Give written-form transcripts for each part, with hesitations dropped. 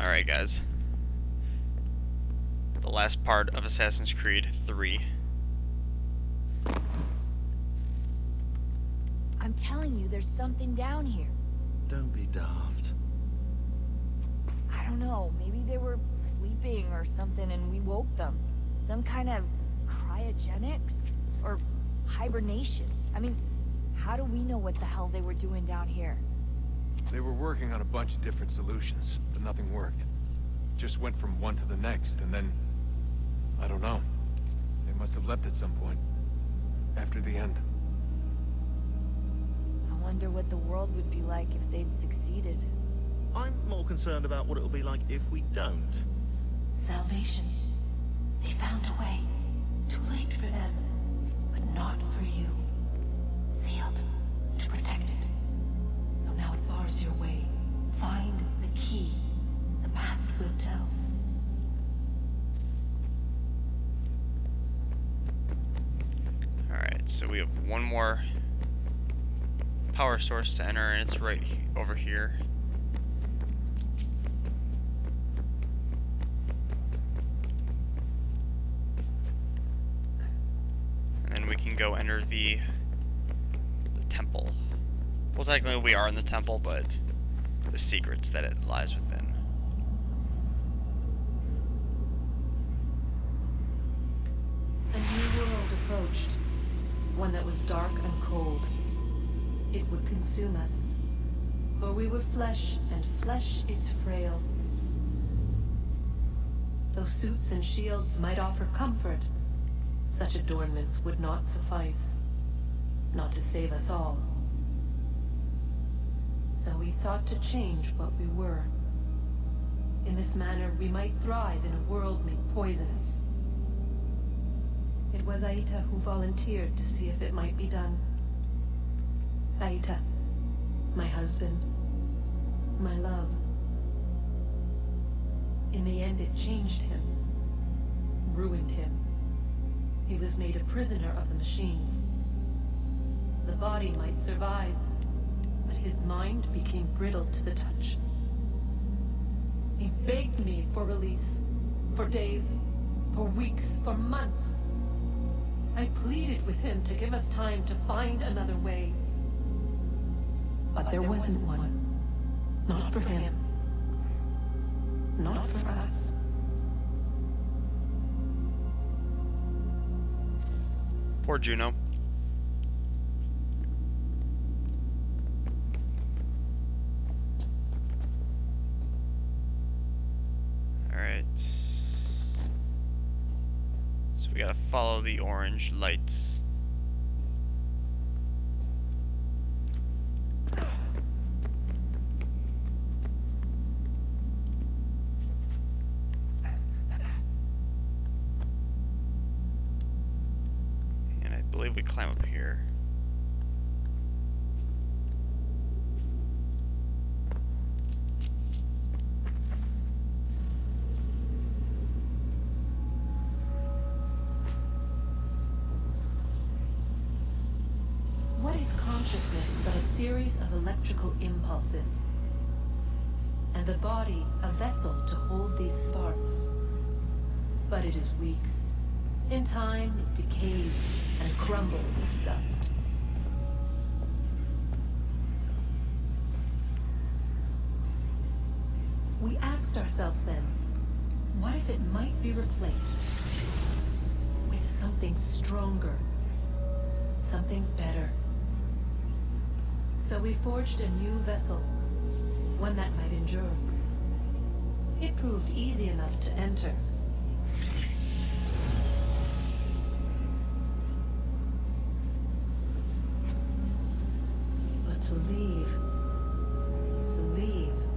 Alright, guys. The last part of Assassin's Creed 3. I'm telling you, there's something down here. Don't be daft. I don't know, maybe they were sleeping or something and we woke them. Some kind of cryogenics? Or hibernation. I mean, how do we know what the hell they were doing down here? They were working on a bunch of different solutions, but nothing worked. Just went from one to the next, and then... I don't know. They must have left at some point. After the end. I wonder what the world would be like if they'd succeeded. I'm more concerned about what it'll be like if we don't. Salvation. They found a way. Too late for them, but not for you. Sealed to protect it. Though now it bars your way. Find the key. The past will tell. Alright, so we have one more power source to enter, and it's right over here. And then we can go enter the temple. Well, technically we are in the temple, but the secrets that it lies within. A new world approached. One that was dark and cold. It would consume us. For we were flesh, and flesh is frail. Though suits and shields might offer comfort, such adornments would not suffice. Not to save us all. So we sought to change what we were. In this manner, we might thrive in a world made poisonous. It was Aita who volunteered to see if it might be done. Aita, my husband, my love. In the end, it changed him, ruined him. He was made a prisoner of the machines. The body might survive, but his mind became brittle to the touch. He begged me for release, for days, for weeks, for months. I pleaded with him to give us time to find another way. But there wasn't one. Not for him. Not for us. Poor Juno. Alright. So we gotta follow the orange lights. And I believe we climb up here. What is consciousness but a series of electrical impulses? And the body a vessel to hold these sparks. But it is weak. In time, it decays and crumbles as dust. We asked ourselves then, what if it might be replaced with something stronger, something better? So we forged a new vessel, one that might endure. It proved easy enough to enter. But to leave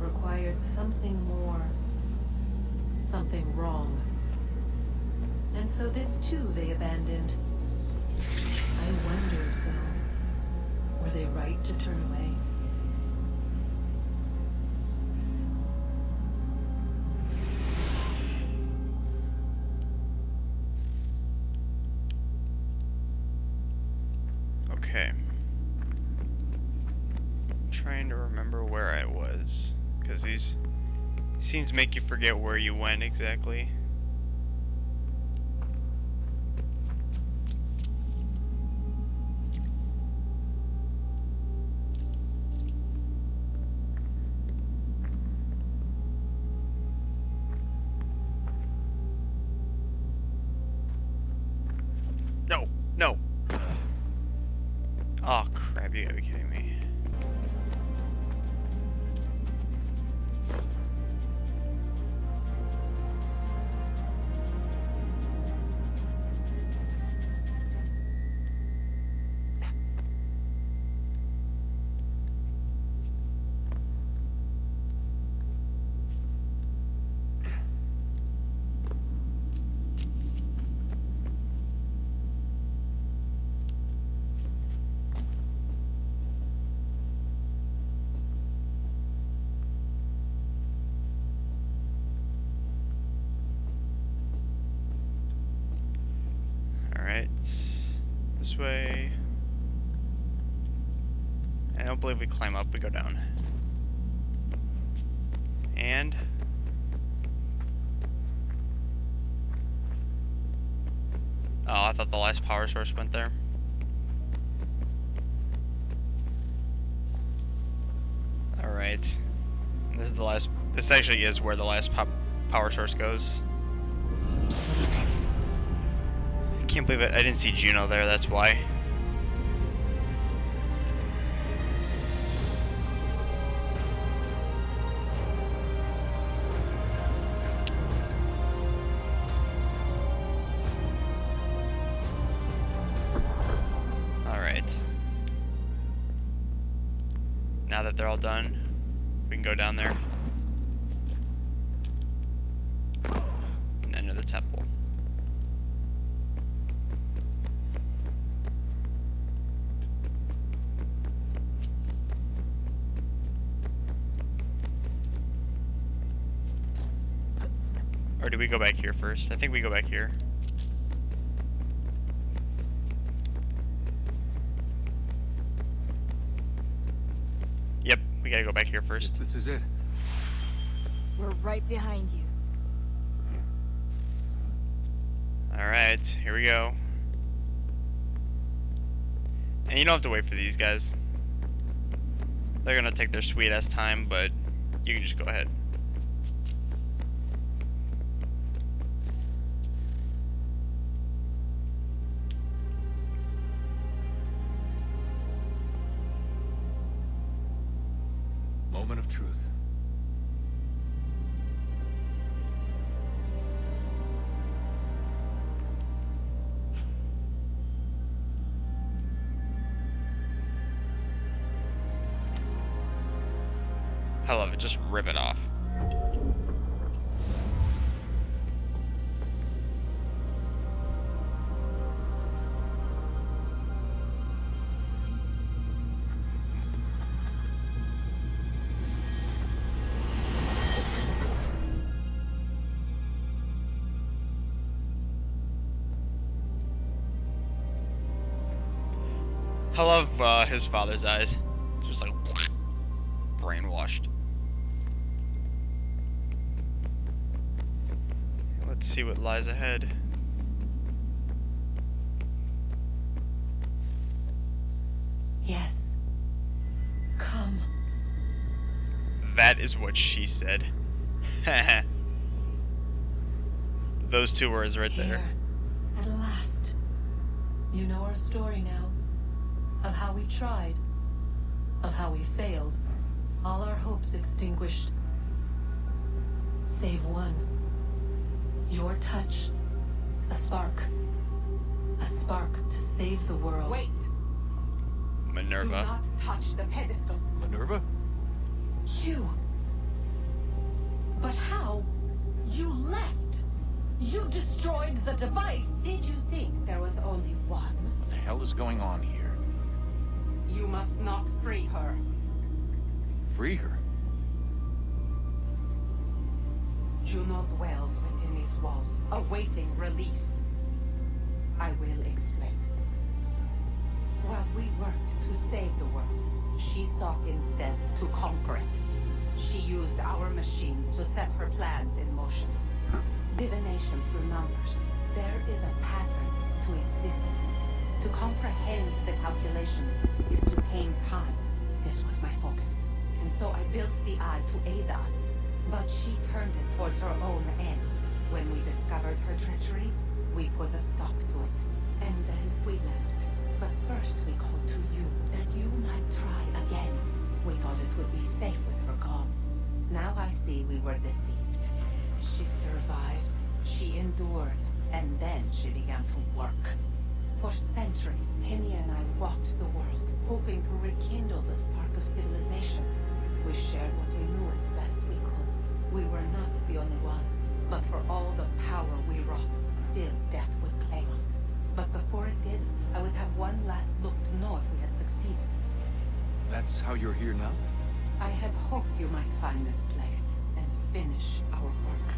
required something more, something wrong. And so this too they abandoned. I wondered, though, were they right to turn away? Okay. I'm trying to remember where I was, because these Scenes make you forget where you went exactly. No, no. Oh crap, you gotta be kidding me. Alright, this way. I don't believe we climb up, we go down. And... oh, I thought the last power source went there. Alright. This is the last... this actually is where the last power source goes. I can't believe it. I didn't see Juno there, that's why. Alright. Now that they're all done, we can go down there and enter the temple. Or do we go back here first? I think we go back here. Yep, we gotta go back here first. Guess this is it. We're right behind you. Alright, here we go. And you don't have to wait for these guys. They're gonna take their sweet ass time, but you can just go ahead. Moment of truth. I love it, just rip it off. I love his father's eyes. Just like brainwashed. Let's see what lies ahead. Yes. Come. That is what she said. Those two words right there. Here, at last. You know our story now. Of how we tried. Of how we failed. All our hopes extinguished. Save one. Your touch. A spark. A spark to save the world. Wait! Do Minerva. not touch the pedestal. Minerva? You. But how? You left. You destroyed the device. Did you think there was only one? What the hell is going on here? You must not free her. Free her? Juno dwells within these walls, awaiting release. I will explain. While we worked to save the world, she sought instead to conquer it. She used our machines to set her plans in motion. Divination through numbers. There is a pattern to existence. To comprehend the calculations is to tame time. This was my focus. And so I built the eye to aid us. But she turned it towards her own ends. When we discovered her treachery, we put a stop to it. And then we left. But first we called to you, that you might try again. We thought it would be safe with her gone. Now I see we were deceived. She survived, she endured, and then she began to work. For centuries, Tinny and I walked the world, hoping to rekindle the spark of civilization. We shared what we knew as best we could. We were not the only ones, but for all the power we wrought, still death would claim us. But before it did, I would have one last look to know if we had succeeded. That's how you're here now? I had hoped you might find this place and finish our work.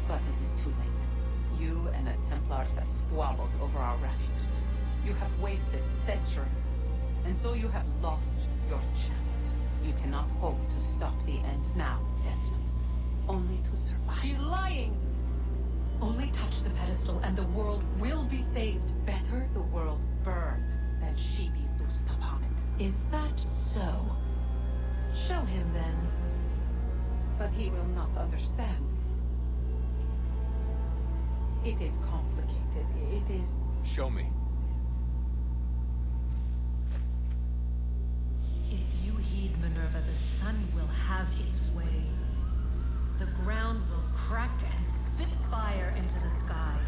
But it is too late. You and the Templars have squabbled over our refuse. You have wasted centuries, and so you have lost your chance. You cannot hope to stop the end now, Desmond. Only to survive. She's lying! Only touch the pedestal and the world will be saved. Better the world burn than she be loosed upon it. Is that so? Show him then. But he will not understand. It is complicated. It is... Show me. If you heed Minerva, the sun will have its way. The ground will crack and spit fire into the skies.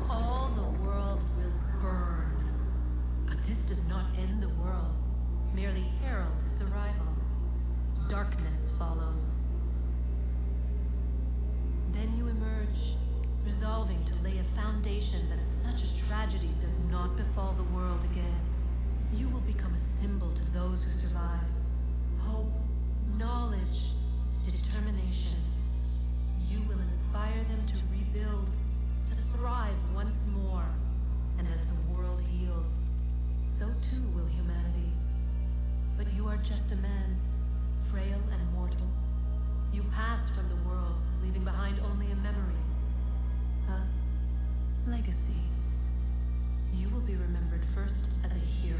All the world will burn. But this does not end the world, merely heralds its arrival. Darkness follows. Then you emerge, resolving to lay a foundation that such a tragedy does not befall the world again. You will become a symbol to those who survive. Hope, knowledge, determination. You will inspire them to rebuild, to thrive once more. And as the world heals, so too will humanity. But you are just a man, frail and mortal. You pass from the world, leaving behind only a memory. A legacy. You will be remembered first as a hero,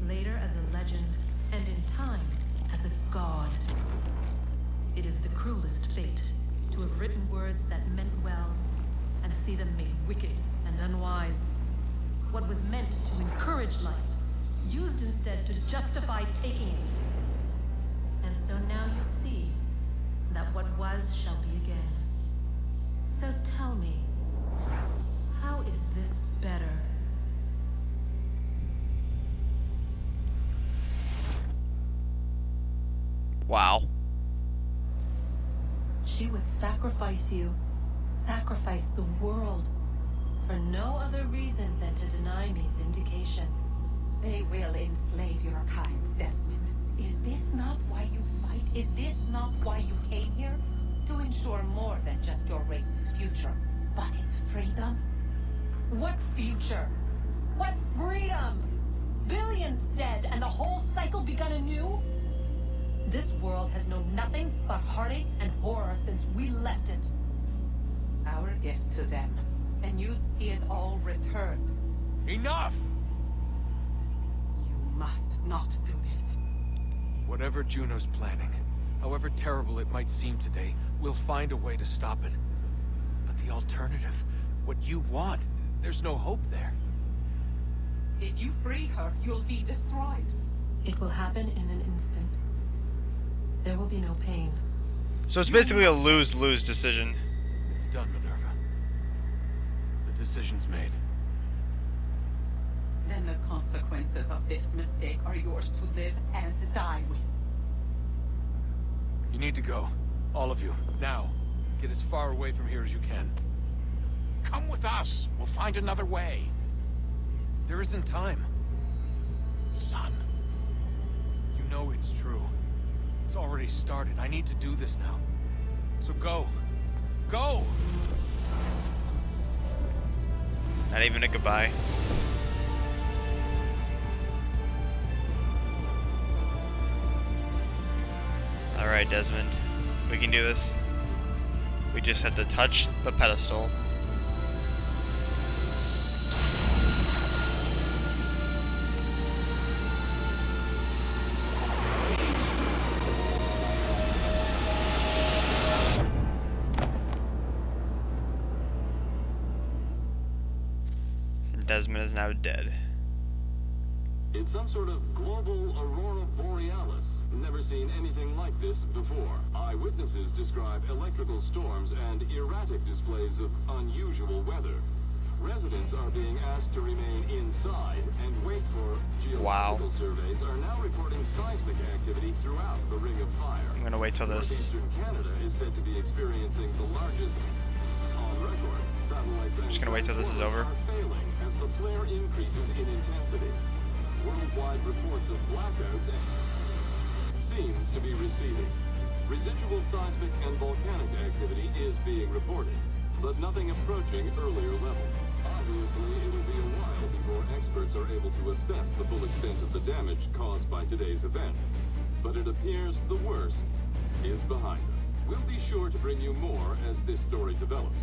later as a legend, and in time, as a god. It is the cruelest fate to have written words that meant well, and see them made wicked and unwise. What was meant to encourage life, used instead to justify taking it. And so now you see that what was shall be again. So tell me, how is this better? Wow. She would sacrifice you, sacrifice the world, for no other reason than to deny me vindication. They will enslave your kind, Desmond. Is this not why you fight? Is this not why you came here? To ensure more than just your race's future, but its freedom? What future? What freedom? Billions dead and the whole cycle begun anew? This world has known nothing but heartache and horror since we left it. Our gift to them, and you'd see it all returned. Enough! You must not do this. Whatever Juno's planning, however terrible it might seem today, we'll find a way to stop it. But the alternative, what you want, there's no hope there. If you free her, you'll be destroyed. It will happen in an instant. There will be no pain. So it's basically a lose-lose decision. It's done, Minerva. The decision's made. Then the consequences of this mistake are yours to live and die with. You need to go. All of you. Now. Get as far away from here as you can. Come with us. We'll find another way. There isn't time. Son. You know it's true. It's already started. I need to do this now. So go. Go! Not even a goodbye. Alright, Desmond. We can do this. We just have to touch the pedestal. And Desmond is now dead. It's some sort of global aurora borealis. Never seen anything like this before. Eyewitnesses describe electrical storms and erratic displays of unusual weather. Residents are being asked to remain inside and wait for geological surveys are now reporting seismic activity throughout the Ring of Fire. I'm gonna wait till this. Northeastern Canada is said to be experiencing the largest on record. Satellites and Just gonna wait till this is over. are failing as the flare increases in intensity. Worldwide reports of blackouts seems to be receding. Residual seismic and volcanic activity is being reported, but nothing approaching earlier levels. Obviously, it will be a while before experts are able to assess the full extent of the damage caused by today's event. But it appears the worst is behind us. We'll be sure to bring you more as this story develops.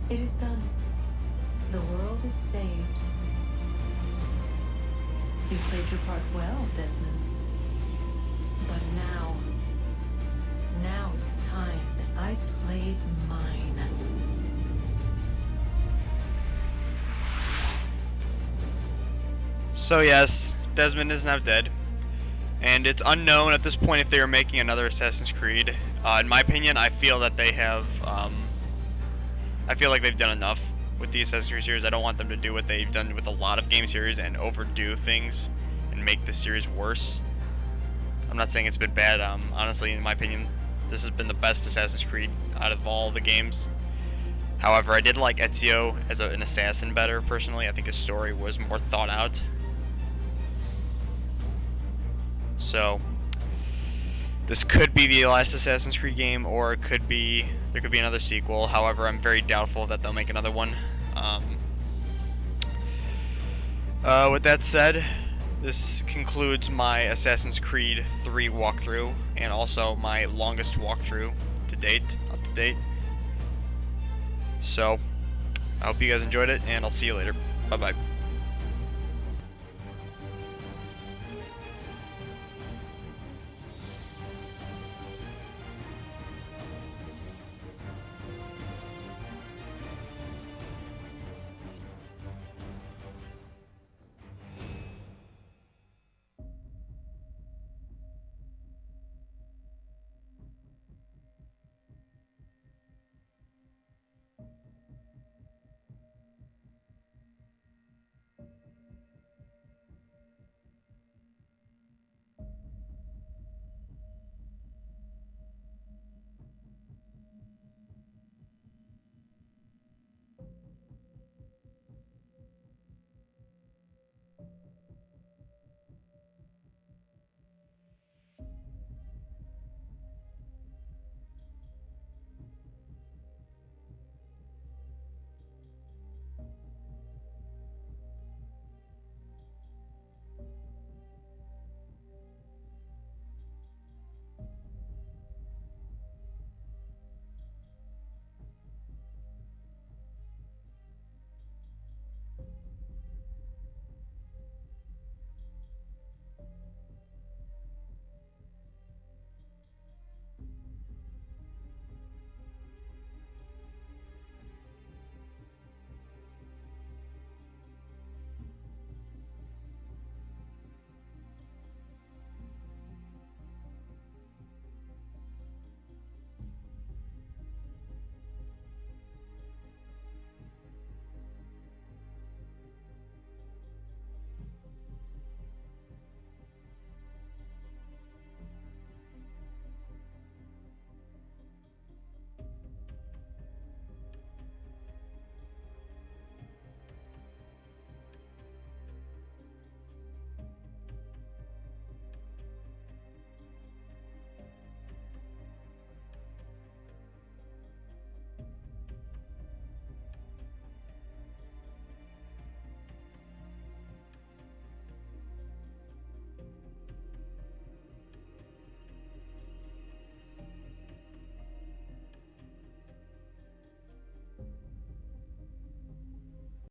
It is done. The world is saved. You played your part well, Desmond. But now it's time that I played mine. So yes, Desmond is now dead. And it's unknown at this point if they are making another Assassin's Creed. In my opinion, I feel that they have, I feel like they've done enough with the Assassin's Creed series. I don't want them to do what they've done with a lot of game series and overdo things and make the series worse. I'm not saying it's been bad. Honestly, in my opinion, this has been the best Assassin's Creed out of all the games. However, I did like Ezio as an assassin better, personally. I think his story was more thought out. So, this could be the last Assassin's Creed game, or it could be, there could be another sequel. However, I'm very doubtful that they'll make another one. With that said, this concludes my Assassin's Creed 3 walkthrough, and also my longest walkthrough to date, up to date. So, I hope you guys enjoyed it, and I'll see you later. Bye-bye.